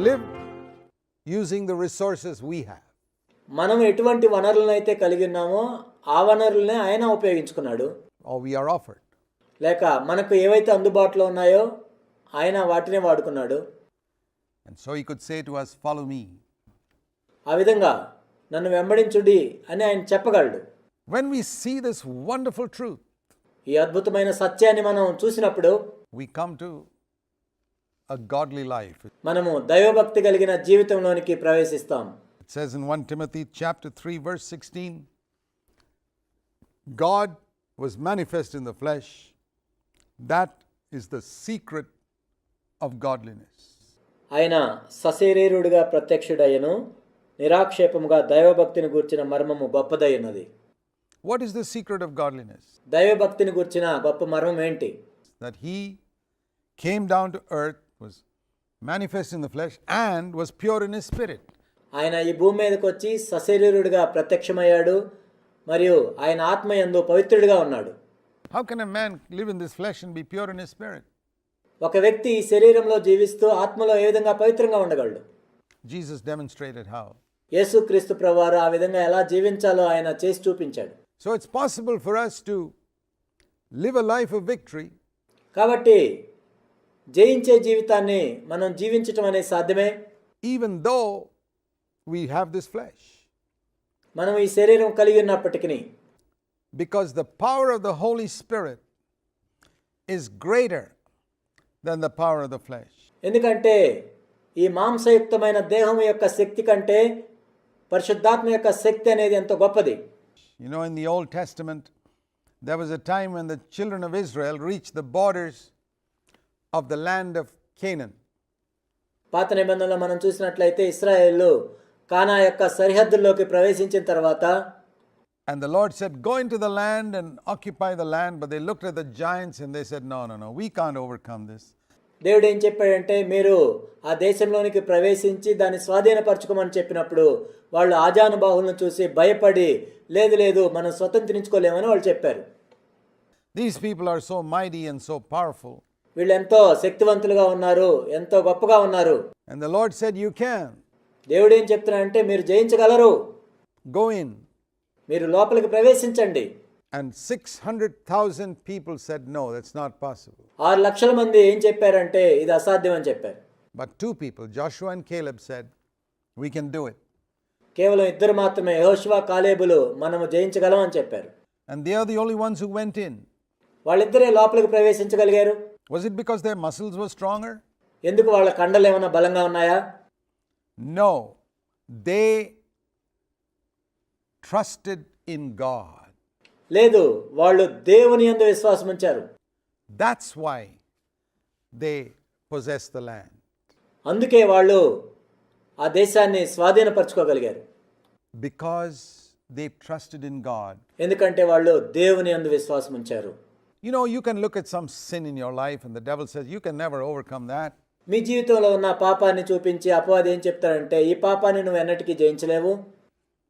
live using the resources we have. మనం ఎటువంటి వనరులను అయితే కలిగి ఉన్నామో ఆ వనరులనే ఆయన ఉపయోగించుకున్నాడు. Or we are offered. లేక మనకు ఏవైతే అందుబాటులో ఉన్నాయో ఆయన వాటినే వాడుకున్నాడు. And so he could say to us, follow me. ఆ విధంగా నన్ను వెంబడించుడి అని ఆయన చెప్పగలడు. When we see this wonderful truth, ఈ అద్భుతమైన సత్యాన్ని మనం చూసినప్పుడు we come to a godly life. మనము దైవభక్తి కలిగిన జీవితంలోనికి ప్రవేశిస్తాం. It says in 1 Timothy chapter 3 verse 16, God was manifest in the flesh. That is the secret of godliness. ఆయన సశరీరుడిగా ప్రత్యక్షుడయ్యను, నిరాక్షేపముగా దైవభక్తిని గూర్చిన మర్మము గొప్పదయ్యున్నది. What is the secret of godliness? దైవభక్తిని గూర్చిన గొప్ప మర్మం ఏంటి? That he came down to earth, was manifest in the flesh, and was pure in his spirit. ఆయన ఈ భూమి మీదకి వచ్చి సశరీరుడిగా ప్రత్యక్షమయ్యాడు మరియు ఆయన ఆత్మయందు పవిత్రుడిగా ఉన్నాడు. How can a man live in this flesh and be pure in his spirit? ఒక వ్యక్తి ఈ శరీరంలో జీవిస్తూ ఆత్మలో ఏ విధంగా పవిత్రంగా ఉండగలడు? Jesus demonstrated how. యేసుక్రీస్తు ప్రభువారు ఆ విధంగా ఎలా జీవించాలో ఆయన చేసి చూపించాడు. So it's possible for us to live a life of victory. కాబట్టి జయించే జీవితాన్ని మనం జీవించటం అనేది సాధ్యమే. Even though we have this flesh. మనం ఈ శరీరం కలిగి ఉన్నప్పటికీ, because the power of the Holy Spirit is greater than the power of the flesh. ఎందుకంటే ఈ మాంసయుక్తమైన దేహం యొక్క శక్తి కంటే పరిశుద్ధాత్మ యొక్క శక్తి అనేది ఎంతో గొప్పది. You know, in the Old Testament, there was a time when the children of Israel reached the borders of the land of Canaan. పాత నిబంధనలో మనం చూసినట్లయితే ఇశ్రాయేలు కానా యొక్క సరిహద్దుల్లోకి ప్రవేశించిన తర్వాత, and the Lord said, go into the land and occupy the land, but they looked at the giants and they said, no, we can't overcome this. దేవుడు ఏం చెప్పాడంటే, మీరు ఆ దేశంలోనికి ప్రవేశించి దాన్ని స్వాధీనపరచుకోమని చెప్పినప్పుడు వాళ్ళు ఆజానుబాహులను చూసి భయపడి, లేదు మనం స్వతంత్రించుకోలేమని వాళ్ళు చెప్పారు. These people are so mighty and so powerful. వీళ్ళు ఎంతో శక్తివంతులుగా ఉన్నారు, ఎంతో గొప్పగా ఉన్నారు. And the Lord said, you can. దేవుడు ఏం చెప్తున్నాడంటే, మీరు జయించగలరు. Go in. మీరు లోపలికి ప్రవేశించండి. And 600,000 people said, no, that's not possible. 6 లక్షల మంది ఏం చెప్పారంటే, ఇది అసాధ్యం అని చెప్పారు. But 2 people, Joshua and Caleb, said, we can do it. కేవలం 2 మాత్రమే, యెహోషువ కాలేబులు, మనము జయించగలం అని చెప్పారు. And they are the only ones who went in. వాళ్ళిద్దరే లోపలికి ప్రవేశించగలిగారు. Was it because their muscles were stronger? ఎందుకు వాళ్ళ కండలు ఏమైనా బలంగా ఉన్నాయా? No. They trusted in God. లేదు, వాళ్ళు దేవుని యందు విశ్వాసం ఉంచారు. That's why they possessed the land. అందుకే వాళ్ళు ఆ దేశాన్ని స్వాధీనపరచుకోగలిగారు. Because they trusted in God. ఎందుకంటే వాళ్ళు దేవుని యందు విశ్వాసం ఉంచారు. You know, you can look at some sin in your life and the devil says, you can never overcome that. మీ జీవితంలో ఉన్న పాపాన్ని చూపించి అపవాది ఏం చెప్తాడంటే, ఈ పాపాన్ని నువ్వు ఎన్నటికీ జయించలేవు.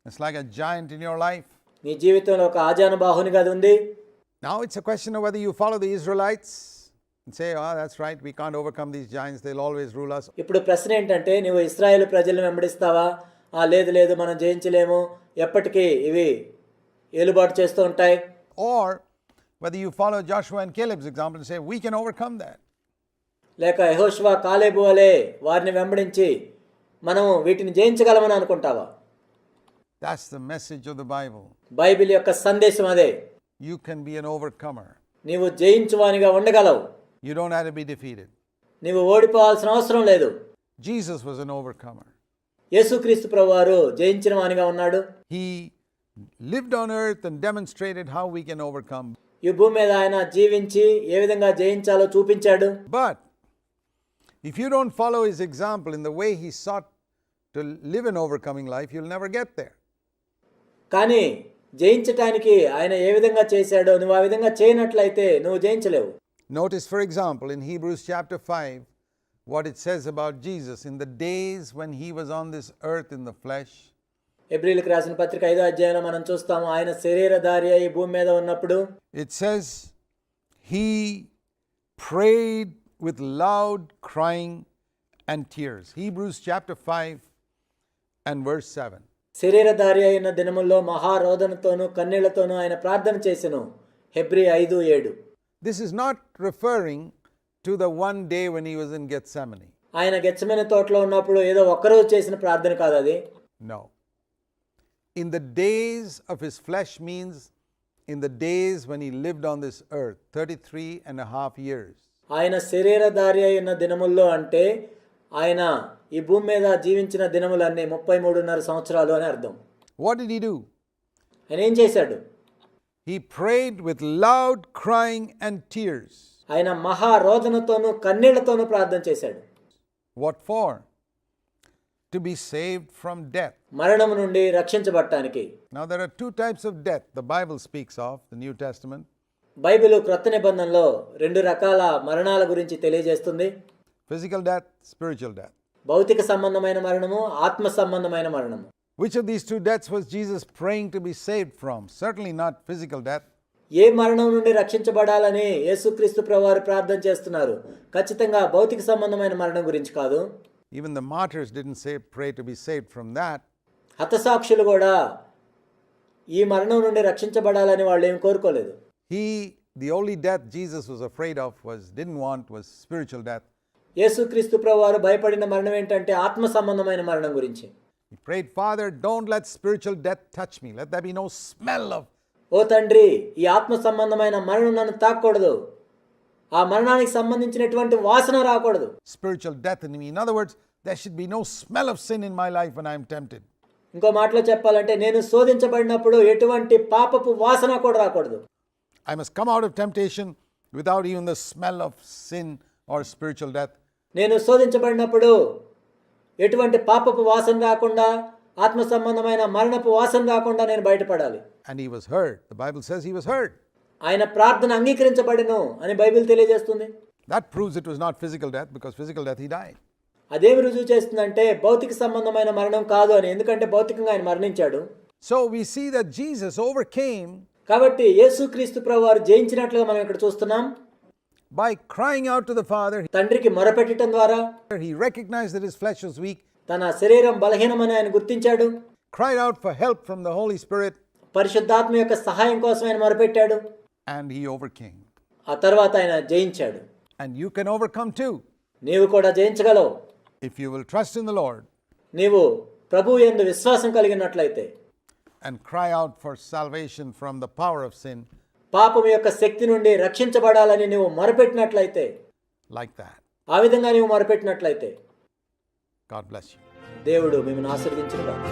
It's like a giant in your life. నీ జీవితంలో ఒక ఆజానుబాహునిగా అది ఉంది. Now it's a question of whether you follow the Israelites and say, oh, that's right, we can't overcome these giants, they'll always rule us. ఇప్పుడు ప్రశ్న ఏంటంటే, నువ్వు ఇశ్రాయేలు ప్రజలను వెంబడిస్తావా? లేదు మనం జయించలేము, ఎప్పటికీ ఇవి ఏలుబాటు చేస్తూ ఉంటాయి. Or whether you follow Joshua and Caleb's example and say, we can overcome that. లేక యెహోషువ కాలేబు వలె వారిని వెంబడించి మనము వీటిని జయించగలమని అనుకుంటావా? That's the message of the Bible. Bible యొక్క సందేశం అదే. You can be an overcomer. నీవు జయించువానిగా ఉండగలవు. You don't have to be defeated. నీవు ఓడిపోవాల్సిన అవసరం లేదు. Jesus was an overcomer. యేసుక్రీస్తు ప్రభువారు జయించిన వానిగా ఉన్నాడు. He lived on earth and demonstrated how we can overcome. ఈ భూమి మీద ఆయన జీవించి ఏ విధంగా జయించాలో చూపించాడు. But if you don't follow his example in the way he sought to live an overcoming life, you'll never get there. కానీ జయించటానికి ఆయన ఏ విధంగా చేశాడో నువ్వు ఆ విధంగా చేయనట్లయితే నువ్వు జయించలేవు. Notice, for example, in Hebrews chapter 5, what it says about Jesus in the days when he was on this earth in the flesh. హెబ్రీయులకు రాసిన పత్రిక 5వ అధ్యాయంలో మనం చూస్తాము, ఆయన శరీరధారి అయి భూమి మీద ఉన్నప్పుడు. It says he prayed with loud crying and tears. Hebrews chapter 5 and verse 7. శరీరధారి అయిన దినముల్లో మహారోదనతోనూ కన్నీళ్లతోనూ ఆయన ప్రార్థన చేసెను. Hebrew 5:7. This is not referring to the one day when he was in Gethsemane. ఆయన గెత్సెమనే తోటలో ఉన్నప్పుడు ఏదో ఒక్కరోజు చేసిన ప్రార్థన కాదు అది. No. In the days of his flesh means in the days when he lived on this earth, 33 and a half years. ఆయన శరీరధారి అయిన దినముల్లో అంటే ఆయన ఈ భూమి మీద జీవించిన దినములన్నీ 33.5 సంవత్సరాలు అని అర్థం. What did he do? ఆయన ఏం చేశాడు? He prayed with loud crying and tears. ఆయన మహారోదనతోనూ కన్నీళ్లతోనూ ప్రార్థన చేశాడు. What for? To be saved from death. మరణము నుండి రక్షించబడటానికి. Now there are two types of death the Bible speaks of, the New Testament. Bible క్రొత్త నిబంధనలో 2 రకాల మరణాల గురించి తెలియజేస్తుంది. Physical death, spiritual death. భౌతిక సంబంధమైన మరణము, ఆత్మ సంబంధమైన మరణము. Which of these two deaths was Jesus praying to be saved from? Certainly not physical death. ఏ మరణం నుండి రక్షించబడాలని యేసుక్రీస్తు ప్రభువారు ప్రార్థన చేస్తున్నారు? ఖచ్చితంగా భౌతిక సంబంధమైన మరణం గురించి కాదు. Even the martyrs didn't say pray to be saved from that. హతసాక్షులు కూడా ఈ మరణం నుండి రక్షించబడాలని వాళ్ళు ఏం కోరుకోలేదు. The only death Jesus was afraid of didn't want was spiritual death. యేసుక్రీస్తు ప్రభువారు భయపడిన మరణం ఏంటంటే ఆత్మ సంబంధమైన మరణం గురించి. He prayed, Father, don't let spiritual death touch me. Let there be no smell of. ఓ తండ్రి, ఈ ఆత్మ సంబంధమైన మరణం నన్ను తాకూడదు. ఆ మరణానికి సంబంధించినటువంటి వాసన రాకూడదు. Spiritual death in me. In other words, there should be no smell of sin in my life when I am tempted. ఇంకో మాటలో చెప్పాలంటే నేను శోధించబడినప్పుడు ఎటువంటి పాపపు వాసన కూడా రాకూడదు. I must come out of temptation without even the smell of sin or spiritual death. నేను శోధించబడినప్పుడు ఎటువంటి పాపపు వాసన రాకుండా, ఆత్మ సంబంధమైన మరణపు వాసన రాకుండా నేను బయటపడాలి. And he was heard. The Bible says he was heard. ఆయన ప్రార్థన అంగీకరించబడెను అని బైబిల్ తెలియజేస్తుంది. That proves it was not physical death, because physical death he died. అదేమి రుజువు చేస్తుందంటే భౌతిక సంబంధమైన మరణం కాదు అని, ఎందుకంటే భౌతికంగా ఆయన మరణించాడు. So we see that Jesus overcame కాబట్టి యేసుక్రీస్తు ప్రభువారు జయించినట్లుగా మనం ఇక్కడ చూస్తున్నాం. by crying out to the Father. తండ్రికి మొరపెట్టడం ద్వారా He recognized that his flesh was weak, తన శరీరం బలహీనమని ఆయన గుర్తించాడు. cried out for help from the Holy Spirit, పరిశుద్ధాత్మ యొక్క సహాయం కోసం ఆయన మొరపెట్టాడు. and he overcame. ఆ తర్వాత ఆయన జయించాడు. And you can overcome too నీవు కూడా జయించగలవు if you will trust in the Lord నీవు ప్రభువు యందు విశ్వాసం కలిగినట్లయితే, and cry out for salvation from the power of sin పాపం యొక్క శక్తి నుండి రక్షించబడాలని నీవు మొరపెట్టినట్లయితే, like that. ఆ విధంగా నీవు మొరపెట్టినట్లయితే God bless you. దేవుడు మిమ్మల్ని ఆశీర్వదించును గాక.